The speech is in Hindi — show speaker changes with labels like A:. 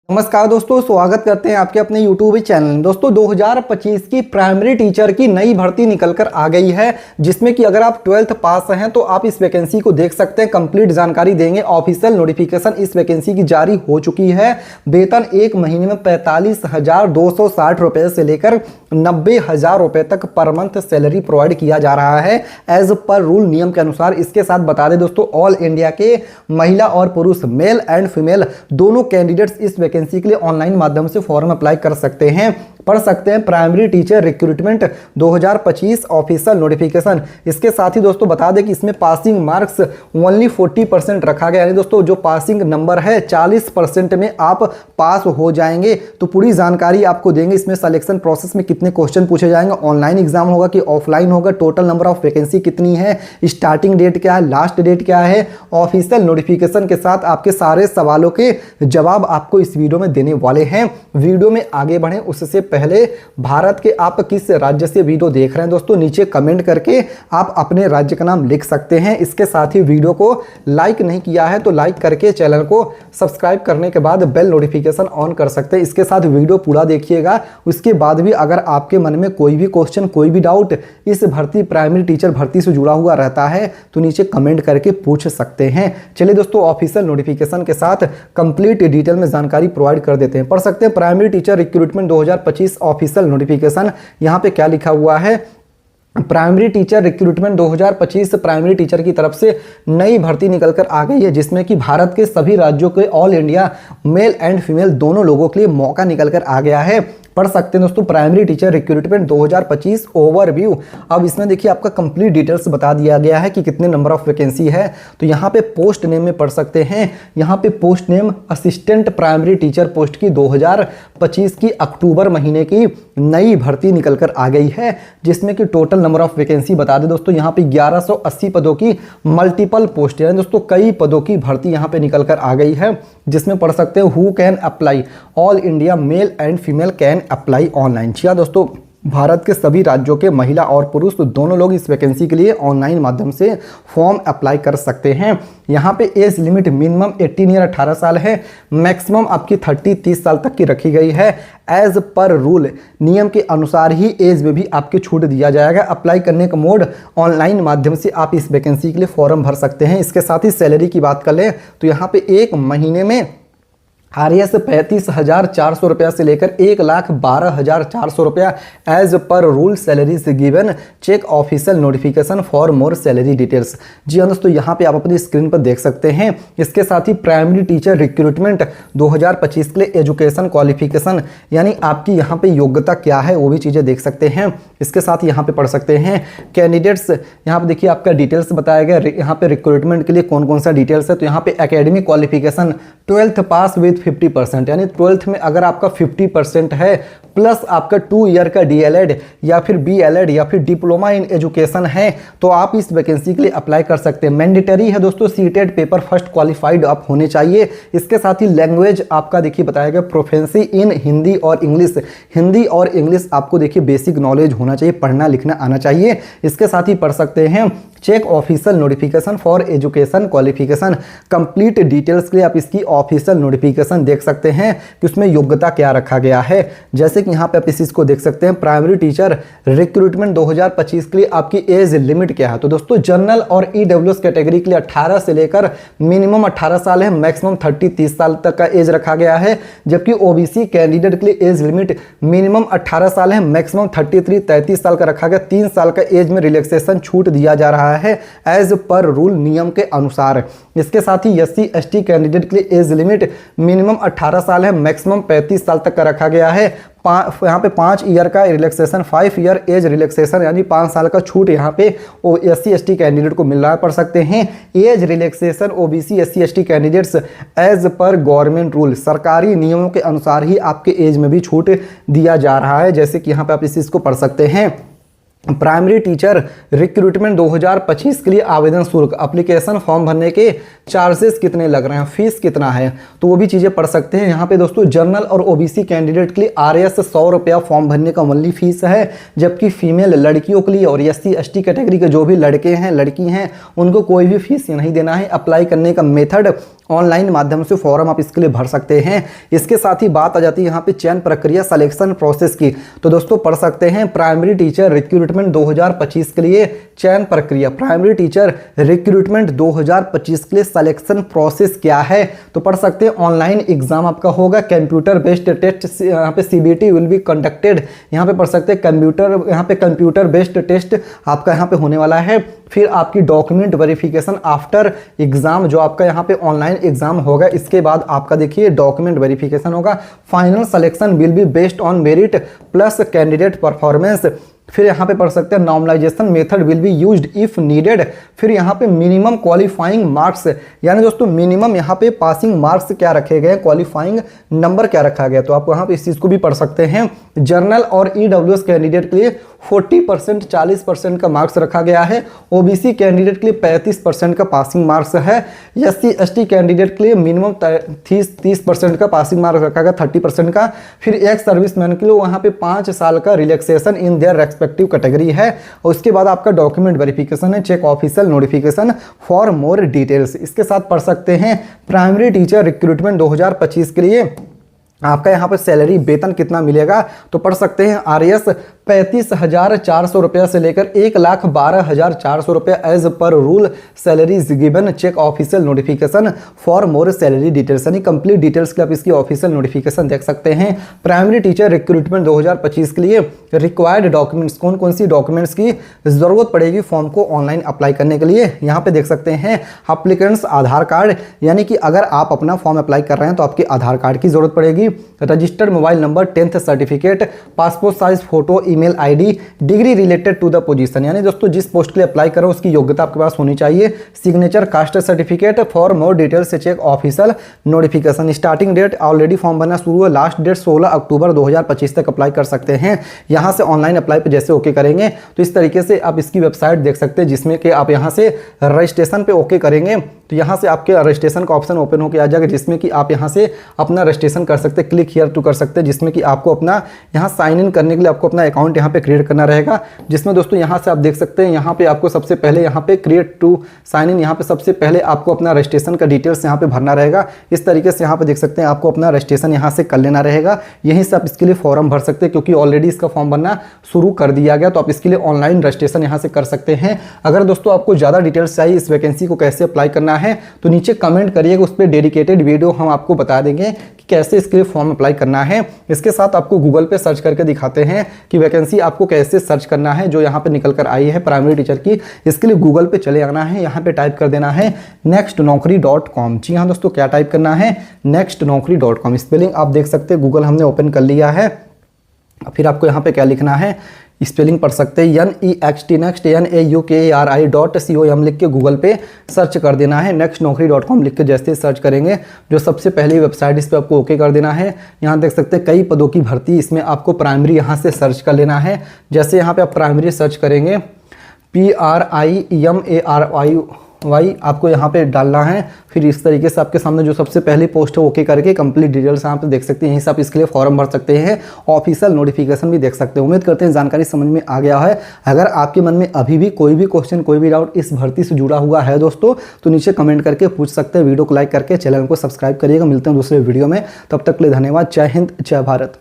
A: नमस्कार दोस्तों, स्वागत करते हैं आपके अपने YouTube चैनल। दोस्तों 2025 की प्राइमरी टीचर की नई भर्ती निकल कर आ गई है, जिसमें कि अगर आप 12th पास हैं तो आप इस वैकेंसी को देख सकते हैं। कंप्लीट जानकारी देंगे। ऑफिशियल नोटिफिकेशन इस वैकेंसी की जारी हो चुकी है। वेतन एक महीने में 45,260 रुपए से लेकर 90,000 रुपए तक पर मंथ सैलरी प्रोवाइड किया जा रहा है एज पर रूल, नियम के अनुसार। इसके साथ बता दें दोस्तों, ऑल इंडिया के महिला और पुरुष, मेल एंड फीमेल दोनों कैंडिडेट्स इस वैकेंसी के लिए ऑनलाइन माध्यम से फॉर्म अप्लाई कर सकते हैं, पढ़ सकते हैं। Primary teacher recruitment 2025 official notification. इसके साथ ही दोस्तों बता दें कि इसमें पासिंग मार्क्स ओनली 40% रखा गया है। दोस्तों जो पासिंग नंबर है 40% में आप पास हो जाएंगे। तो पूरी जानकारी आपको देंगे। इसमें सिलेक्शन प्रोसेस में कितने क्वेश्चन पूछे जाएंगे, ऑनलाइन एग्जाम होगा कि ऑफलाइन होगा, टोटल नंबर ऑफ वैकेंसी कितनी है, स्टार्टिंग डेट क्या है, लास्ट डेट क्या है, ऑफिशियल नोटिफिकेशन के साथ आपके सारे सवालों के जवाब आपको इस वीडियो में देने वाले हैं। वीडियो में आगे बढ़ें उससे पहले भारत के आप किस राज्य से वीडियो देख रहे हैं दोस्तों, नीचे कमेंट करके आप अपने राज्य का नाम लिख सकते हैं। इसके साथ ही वीडियो को लाइक नहीं किया है तो लाइक करके चैनल को सब्सक्राइब करने के बाद बेल नोटिफिकेशन ऑन कर सकते हैं। इसके साथ वीडियो पूरा देखिएगा। उसके बाद भी अगर आपके मन में कोई भी क्वेश्चन, कोई भी डाउट इस भर्ती, प्राइमरी टीचर भर्ती से जुड़ा हुआ रहता है तो नीचे कमेंट करके पूछ सकते हैं। चलिए दोस्तों, ऑफिशियल नोटिफिकेशन के साथ कंप्लीट डिटेल में जानकारी प्रोवाइड कर देते हैं। पढ़ सकते हैं primary teacher recruitment 2025 official notification. यहां पे क्या लिखा हुआ है, primary teacher recruitment 2025 primary teacher की तरफ से नई भर्ती निकलकर आ गई है, जिसमें कि भारत के सभी राज्यों के all India male and female दोनों लोगों के लिए मौका निकलकर आ गया है। पढ़ सकते हैं दोस्तों प्राइमरी टीचर रिक्रूटमेंट 2025 ओवरव्यू। अब इसमें देखिए आपका कंप्लीट डिटेल्स बता दिया गया है कि कितने नंबर ऑफ वैकेंसी है। तो यहाँ पे पोस्ट नेम में पढ़ सकते हैं। यहाँ पे post name assistant primary teacher post की 2025 की अक्टूबर महीने की नई भर्ती निकलकर आ गई है, जिसमें कि टोटल नंबर ऑफ वैकेंसी बता दें दोस्तों, यहाँ पे 1180 पदों की मल्टीपल पोस्ट है दोस्तों, कई पदों की भर्ती यहाँ पे निकलकर आ गई है। जिसमें पढ़ सकते हैं who can apply, all India male and female can apply online. जी हाँ दोस्तों, भारत के सभी राज्यों के महिला और पुरुष दोनों लोग इस वैकेंसी के लिए ऑनलाइन माध्यम से फॉर्म अप्लाई कर सकते हैं। यहाँ पे एज लिमिट मिनिमम 18 ईयर 18 साल है, मैक्सिमम आपकी 30 साल तक की रखी गई है। एज पर रूल, नियम के अनुसार ही एज में भी आपके छूट दिया जाएगा। अप्लाई करने का मोड ऑनलाइन माध्यम से आप इस वैकेंसी के लिए फॉर्म भर सकते हैं। इसके साथ ही सैलरी की बात कर लें तो यहाँ पे एक महीने में RS 35,400 रुपया से लेकर 1,12,400 रुपया एज पर रूल सैलरी से given. Check official notification for more salary details. जी हाँ दोस्तों, यहाँ पे आप अपनी स्क्रीन पर देख सकते हैं। इसके साथ ही प्राइमरी टीचर रिक्रूटमेंट 2025 के लिए एजुकेशन क्वालिफिकेशन, यानी आपकी यहाँ पे योग्यता क्या है वो भी चीज़ें देख सकते हैं। इसके साथ यहाँ पे पढ़ सकते हैं कैंडिडेट्स। यहाँ पे देखिए आपका डिटेल्स बताया गया। यहाँ पे रिक्रूटमेंट के लिए कौन कौन सा डिटेल्स है, तो यहाँ पे academic qualification 12th pass with 50%, यानी 12th में अगर आपका 50% है प्लस आपका 2 ईयर का DLED या फिर BLED या फिर डिप्लोमा इन एजुकेशन है तो आप इस वैकेंसी के लिए अप्लाई कर सकते हैं। मैंडेटरी है दोस्तों, सीटेड पेपर फर्स्ट क्वालिफाइड आप होने चाहिए। इसके साथ ही लैंग्वेज आपका देखिए बताया गया प्रोफेंसी इन हिंदी और इंग्लिश। हिंदी और इंग्लिश आपको देखिए बेसिक नॉलेज होना चाहिए, पढ़ना लिखना आना चाहिए। इसके साथ ही पढ़ सकते हैं check official notification for education qualification. Complete details के लिए आप इसकी ऑफिशियल नोटिफिकेशन देख सकते हैं कि उसमें योग्यता क्या रखा गया है। जैसे कि यहाँ पे आप इस चीज को देख सकते हैं, प्राइमरी टीचर रिक्रूटमेंट 2025 के लिए आपकी एज लिमिट क्या है। तो दोस्तों जनरल और EWS कैटेगरी के लिए 18 से लेकर मिनिमम 18 साल है, मैक्सिमम 30 साल तक का एज रखा गया है। जबकि OBC कैंडिडेट के लिए एज लिमिट मिनिमम 18 साल है, मैक्सिमम 33 साल का रखा गया। 3 साल का एज में रिलैक्सेशन छूट दिया जा रहा है एज पर रूल, नियम के अनुसार। इसके साथ ही SC ST कैंडिडेट के लिए एज लिमिट मिनिमम 18 साल है, मैक्सिमम 35 साल तक का रखा गया है। यहाँ पे 5 ईयर का रिलैक्सेशन, 5 ईयर एज रिलैक्सेशन, यानी 5 साल का छूट यहाँ पे SC ST कैंडिडेट को मिल रहा है। पढ़ सकते हैं age relaxation OBC SC ST candidates as per government rule, सरकारी नियमों के अनुसार ही आपके एज में भी छूट दिया जा रहा है। जैसे कि यहाँ पे आप इस चीज़ को पढ़ सकते हैं। प्राइमरी टीचर रिक्रूटमेंट 2025 के लिए आवेदन शुल्क, एप्लीकेशन फॉर्म भरने के चार्जेस कितने लग रहे हैं, फीस कितना है, तो वो भी चीज़ें पढ़ सकते हैं। यहाँ पे दोस्तों जनरल और OBC कैंडिडेट के लिए RS 100 रुपया फॉर्म भरने का ओनली फीस है, जबकि फीमेल लड़कियों के लिए और SC ST कैटेगरी के जो भी लड़के हैं लड़की हैं उनको कोई भी फीस नहीं देना है। अप्लाई करने का मेथड ऑनलाइन माध्यम से फॉर्म आप इसके लिए भर सकते हैं। इसके साथ ही बात आ जाती है यहाँ पे चयन प्रक्रिया सिलेक्शन प्रोसेस की। तो दोस्तों पढ़ सकते हैं प्राइमरी टीचर रिक्रूटमेंट 2025 के लिए चयन प्रक्रिया, प्राइमरी टीचर रिक्रूटमेंट 2025 के लिए सिलेक्शन प्रोसेस क्या है। तो पढ़ सकते हैं ऑनलाइन एग्जाम आपका होगा, कंप्यूटर बेस्ड टेस्ट यहाँ पे CBT विल बी कंडक्टेड। यहाँ पे पढ़ सकते हैं कंप्यूटर बेस्ड टेस्ट आपका यहाँ पे होने वाला है। फिर आपकी डॉक्यूमेंट वेरिफिकेशन आफ्टर एग्जाम, जो आपका यहाँ पे ऑनलाइन एग्जाम होगा, इसके बाद आपका देखिए डॉक्यूमेंट वेरिफिकेशन होगा। Final selection will be based on merit plus candidate performance. फिर यहाँ पे पढ़ सकते हैं normalization method will be used if needed. फिर यहाँ पे मिनिमम क्वालिफाइंग मार्क्स, यानी दोस्तों मिनिमम यहाँ पे पासिंग मार्क्स क्या रखे गए, क्वालिफाइंग नंबर क्या रखा गया। तो आप यहाँ पे इस चीज़ को भी पढ़ सकते हैं। जर्नल और EWS कैंडिडेट के लिए 40% 40% का मार्क्स रखा गया है। OBC कैंडिडेट के लिए 35% का पासिंग मार्क्स है। SC ST कैंडिडेट के लिए मिनिमम 30% का पासिंग मार्क्स रखा गया, 30% का। फिर एक सर्विसमैन के लिए वहाँ पे 5 साल का relaxation in their respective category है। और उसके बाद आपका डॉक्यूमेंट वेरिफिकेशन है, check official notification for more details. इसके साथ पढ़ सकते हैं प्राइमरी टीचर रिक्रूटमेंट 2025 के लिए आपका यहाँ पर सैलरी वेतन कितना मिलेगा। तो पढ़ सकते हैं RS 35,400 रुपये से लेकर 1,12,400 रुपये as per rule salaries given, check official notification for more salary details, यानी कंप्लीट डिटेल्स के आप इसकी ऑफिशियल नोटिफिकेशन देख सकते हैं। प्राइमरी टीचर रिक्रूटमेंट 2025 के लिए रिक्वायर्ड डॉक्यूमेंट्स, कौन कौन सी डॉक्यूमेंट्स की जरूरत पड़ेगी फॉर्म को ऑनलाइन अप्लाई करने के लिए। यहाँ पे देख सकते हैं एप्लीकेंट्स आधार कार्ड, यानी कि अगर आप अपना फॉर्म अप्लाई कर रहे हैं तो आपके आधार कार्ड की जरूरत पड़ेगी। Registered mobile number, 10th certificate, passport size photo, email ID, degree related to the position, यानी दोस्तों जिस पोस्ट के लिए अप्लाई करो उसकी योग्यता आपके पास होनी चाहिए। Signature, caste certificate. For more details check official notification. Starting date already form भरना शुरू है, लास्ट डेट 16 अक्टूबर 2025 तक अप्लाई कर सकते हैं। यहाँ से ऑनलाइन अप्लाई पे जैसे ओके करेंगे तो इस तरीके से आप इसकी वेबसाइट देख सकते हैं, जिसमें कि आप यहाँ से रजिस्ट्रेशन पे ओके करेंगे तो यहाँ से आपके रजिस्ट्रेशन का ऑप्शन ओपन होकर आ जाएगा, जिसमें कि आप यहाँ से अपना रजिस्ट्रेशन कर सकते हैं, क्लिक हियर टू कर सकते हैं, जिसमें कि आपको अपना यहाँ साइन इन करने के लिए आपको अपना अकाउंट यहाँ पे क्रिएट करना रहेगा। जिसमें दोस्तों यहाँ से आप देख सकते हैं, यहाँ पे आपको सबसे पहले यहाँ पे क्रिएट टू साइन इन, यहाँ पे सबसे पहले आपको अपना रजिस्ट्रेशन का डिटेल्स यहाँ पे भरना रहेगा। इस तरीके से यहाँ पे देख सकते हैं आपको अपना रजिस्ट्रेशन यहाँ से कर लेना रहेगा। यहीं से आप इसके लिए फॉर्म भर सकते हैं, क्योंकि ऑलरेडी इसका फॉर्म भरना शुरू कर दिया गया, तो आप इसके लिए ऑनलाइन रजिस्ट्रेशन यहाँ से कर सकते हैं। अगर दोस्तों आपको ज़्यादा डिटेल्स चाहिए इस वैकेंसी को कैसे अप्लाई करना है तो नीचे कमेंट करिएगा, उस पर डेडिकेटेड वीडियो हम आपको बता देंगे कि कैसे इसके लिए फॉर्म अप्लाई करना है। इसके साथ आपको गूगल पे सर्च करके दिखाते हैं कि वैकेंसी आपको कैसे सर्च करना है जो यहाँ पे निकल कर आई है प्राइमरी टीचर की। इसके लिए गूगल पे चले आना है, यहाँ पे टाइप कर देना है nextnaukri.com। जी हाँ दोस्तों, क्या टाइप करना है, nextnaukri.com। स्पेलिंग आप देख सकते हैं, गूगल हमने ओपन कर लिया है। फिर आपको यहाँ पे क्या लिखना है, स्पेलिंग पढ़ सकते हैं NEXT नेक्स्ट NAUKRI.com लिख के गूगल पे सर्च कर देना है। nextnaukri.com लिख के जैसे सर्च करेंगे जो सबसे पहली वेबसाइट, इस पर आपको ओके कर देना है। यहाँ देख सकते हैं कई पदों की भर्ती, इसमें आपको प्राइमरी यहाँ से सर्च कर लेना है। जैसे यहाँ पे आप प्राइमरी सर्च करेंगे PRIMARY आपको यहाँ पे डालना है। फिर इस तरीके से आपके सामने जो सबसे पहली पोस्ट है ओके करके कंप्लीट डिटेल्स यहाँ पे देख सकते हैं। यहीं से आप इसके लिए फॉर्म भर सकते हैं, ऑफिशियल नोटिफिकेशन भी देख सकते हैं। उम्मीद करते हैं जानकारी समझ में आ गया है। अगर आपके मन में अभी भी कोई भी क्वेश्चन, कोई भी डाउट इस भर्ती से जुड़ा हुआ है दोस्तों, तो नीचे कमेंट करके पूछ सकते हैं। वीडियो को लाइक करके चैनल को सब्सक्राइब करिएगा। मिलते हैं दूसरे वीडियो में, तब तक के लिए धन्यवाद। जय हिंद, जय भारत।